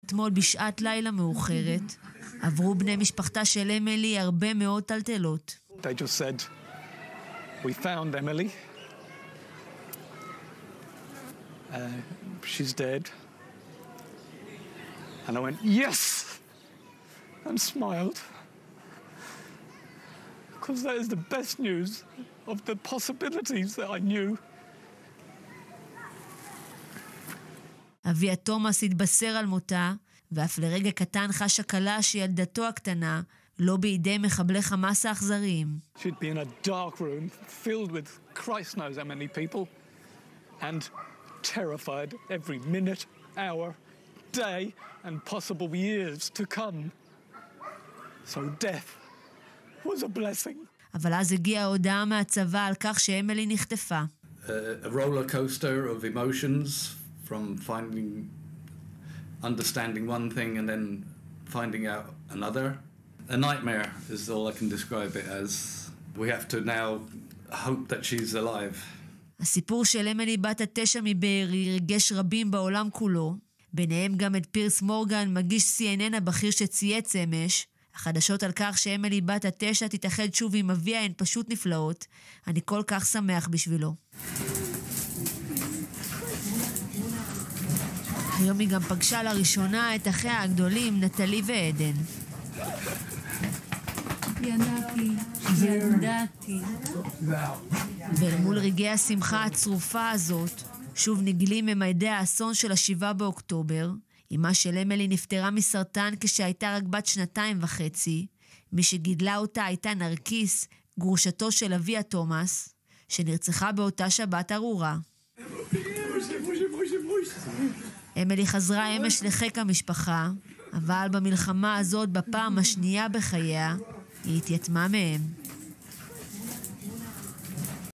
אתמול בשעת לילה מאוחרת עברו בני משפחתה של אמילי הרבה מאוד טלטלות. They just said, we found Emily. She's dead. And I went, yes! And smiled. Because that is the best news of the possibilities that I knew. אביה תומאס התבשר על מותה, ואף לרגע קטן חשה קלה שילדתו הקטנה לא בידי מחבלי חמאס האכזריים. She'd be in a dark room filled with Christ knows how many people and terrified every minute, hour, day and possible years to come. So death was a blessing. אבל אז הגיעה ההודעה מהצבא על כך שאמילי נחטפה. A roller coaster of emotions from understanding one thing and then finding out another. A nightmare is all I can describe it as. We have to now hope that she's alive. הסיפור של אמילי בת 9 מבארי ריגש רבים בעולם כולו, ביניהם גם את פירס מורגן, מגיש CNN הבכיר שצייץ אמש. החדשות על כך שאמילי בת 9 תתאחד שוב עם אביה הן פשוט נפלאות. אני כל כך שמח בשבילו. היום היא גם פגשה לראשונה את אחיה הגדולים, נטלי ועדן. ידעתי. ואל מול רגעי השמחה הצרופה הזאת, שוב נגלים ממדי האסון של 7 באוקטובר. אמא של אמילי נפטרה מסרטן כשהייתה רק בת 2.5. מי שגידלה אותה הייתה נרקיס, גרושתו של אביה תומאס, שנרצחה באותה שבת ארורה. אמילי חזרה אמש לחיק המשפחה, אבל במלחמה הזאת בפעם השנייה בחייה, היא התייתמה מהם.